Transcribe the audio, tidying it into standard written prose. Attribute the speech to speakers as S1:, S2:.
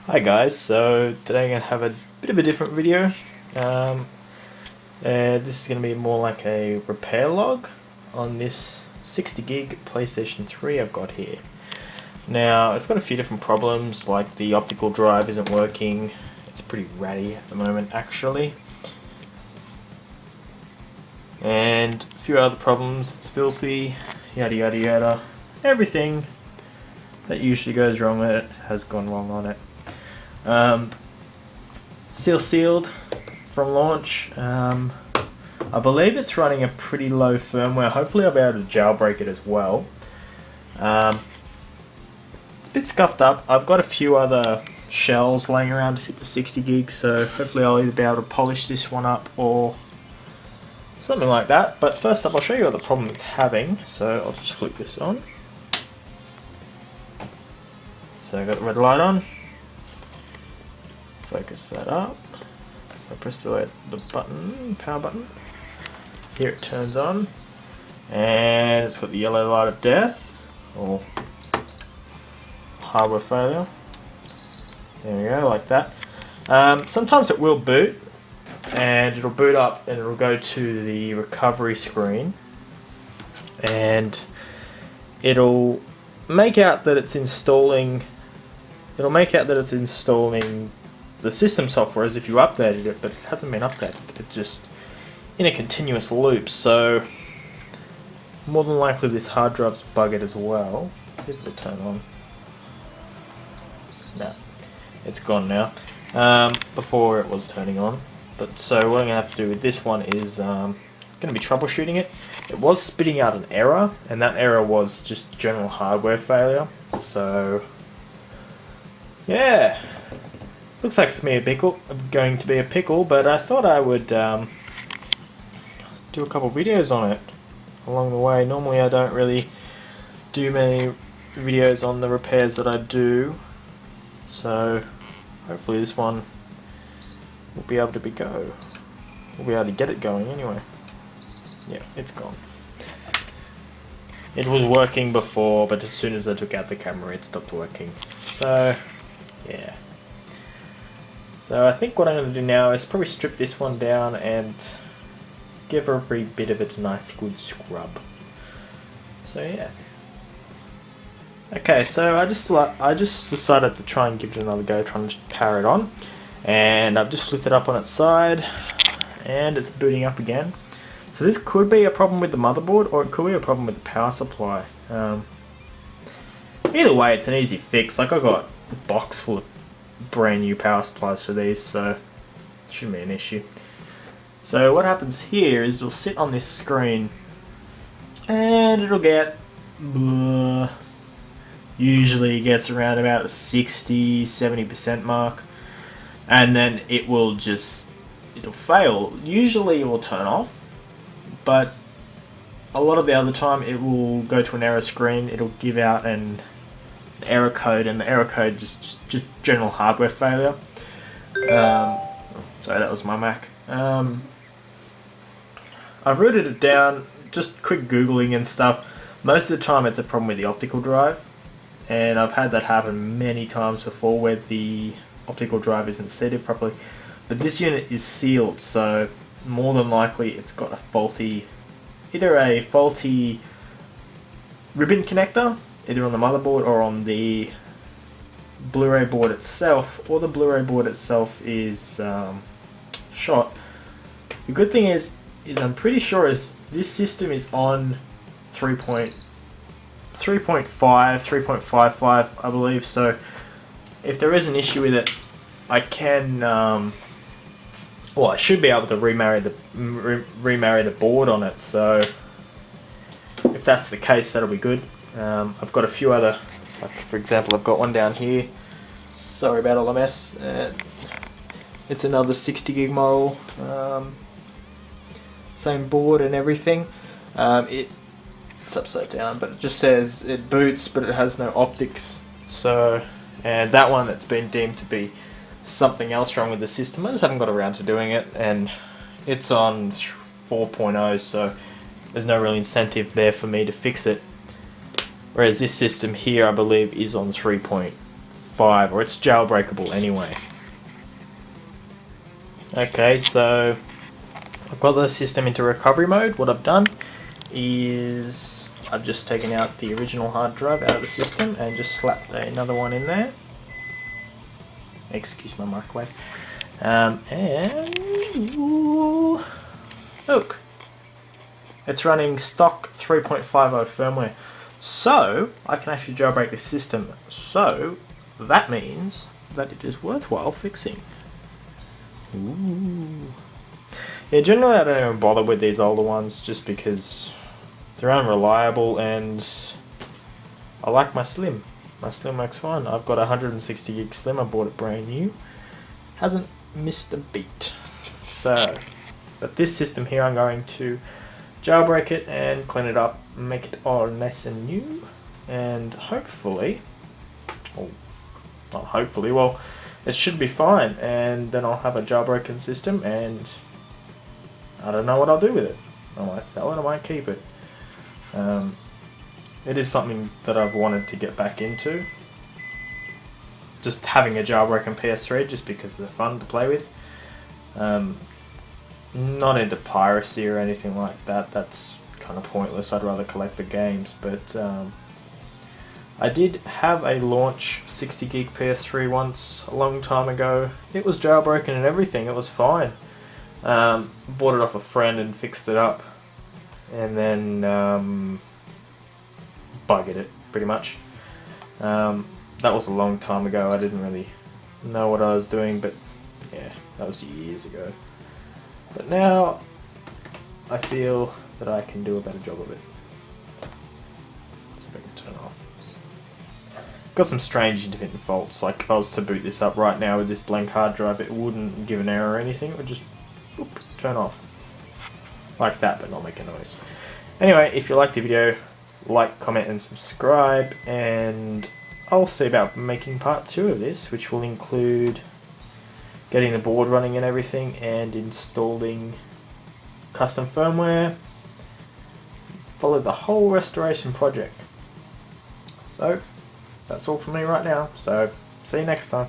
S1: Hi guys, so today I'm going to have a bit of a different video. This is going to be more like a repair log on this 60 gig PlayStation 3 I've got here. Now it's got a few different problems, like the optical drive isn't working. It's pretty ratty at the moment actually. And a few other problems, it's filthy, yada yada yada. Everything that usually goes wrong with it has gone wrong on it. Sealed from launch. I believe it's running a pretty low firmware. Hopefully I'll be able to jailbreak it as well. It's a bit scuffed up. I've got a few other shells laying around to fit the 60 gigs, so hopefully I'll either be able to polish this one up or something like that. But first up, I'll show you what the problem it's having. So I'll just flick this on. So I've got the red light on. Focus that up. So I press the button, power button. Here it turns on, and it's got the yellow light of death or hardware failure. There we go, like that. Sometimes it will boot, and it'll boot up, and it'll go to the recovery screen, and it'll make out that it's installing. It'll make out that it's installing the system software as if you updated it, but it hasn't been updated. It's just in a continuous loop, so more than likely this hard drive's buggered as well. Let's see if it'll turn on. No, it's gone now. Before it was turning on. But so what I'm going to have to do with this one is going to be troubleshooting it. It was spitting out an error, and that error was just general hardware failure. So yeah. Looks like it's going to be a pickle, but I thought I would do a couple videos on it along the way. Normally I don't really do many videos on the repairs that I do, so hopefully this one will be able to We'll be able to get it going anyway. Yeah, it's gone. It was working before, but as soon as I took out the camera it stopped working. So yeah. So I think what I'm going to do now is probably strip this one down and give every bit of it a nice good scrub. So yeah. Okay, so I just decided to try and give it another go, trying to power it on, and I've just lifted it up on its side, and it's booting up again. So this could be a problem with the motherboard, or it could be a problem with the power supply. Either way, it's an easy fix. Like I got a box full of brand new power supplies for these, so it shouldn't be an issue. So what happens here is it'll sit on this screen and it'll get usually gets around about the 60-70% mark, and then it'll fail. Usually it will turn off, but a lot of the other time it will go to an error screen. It'll give out an error code, and the error code just general hardware failure. Sorry, that was my Mac. I've rooted it down, just quick googling and stuff. Most of the time it's a problem with the optical drive, and I've had that happen many times before where the optical drive isn't seated properly. But this unit is sealed, so more than likely it's got either a faulty ribbon connector, either on the motherboard or on the Blu-ray board itself, or the Blu-ray board itself is shot. The good thing is I'm pretty sure this system is on 3.5, 3.55, I believe. So if there is an issue with it, I can, I should be able to remarry the board on it. So if that's the case, that'll be good. I've got a few other, like for example, I've got one down here. Sorry about all the mess. It's another 60 gig model, same board and everything. It's upside down, but it just says it boots, but it has no optics. So, and that one that's been deemed to be something else wrong with the system. I just haven't got around to doing it, and it's on 4.0, so there's no real incentive there for me to fix it. Whereas this system here, I believe, is on 3.5 3.5, or it's jailbreakable anyway. Okay, so I've got the system into recovery mode. What I've done is I've just taken out the original hard drive out of the system and just slapped another one in there. Excuse my microwave. And look, it's running stock 3.50 firmware. So I can actually jailbreak the system. So that means that it is worthwhile fixing. Ooh. Yeah, generally I don't even bother with these older ones just because they're unreliable, and I like my Slim. My Slim works fine. I've got a 160 gig Slim. I bought it brand new. Hasn't missed a beat. So, but this system here, I'm going to jailbreak it and clean it up, make it all nice and new, and hopefully, well, not hopefully, well, it should be fine, and then I'll have a jailbroken system, and I don't know what I'll do with it. I might sell it, I might keep it. It is something that I've wanted to get back into. Just having a jailbroken PS3 just because they're fun to play with. Not into piracy or anything like that. That's kind of pointless. I'd rather collect the games. But I did have a launch 60 gig PS3 once a long time ago. It was jailbroken and everything. It was fine. Bought it off a friend and fixed it up. And then buggered it, pretty much. That was a long time ago. I didn't really know what I was doing, but yeah, that was years ago. But now I feel that I can do a better job of it. Let's see if I can turn it off. Got some strange intermittent faults. Like if I was to boot this up right now with this blank hard drive, it wouldn't give an error or anything. It would just boop, turn off. Like that, but not make a noise. Anyway, if you liked the video, like, comment and subscribe, and I'll see about making part 2 of this, which will include getting the board running and everything, and installing custom firmware. Follow the whole restoration project. So that's all from me right now, so see you next time.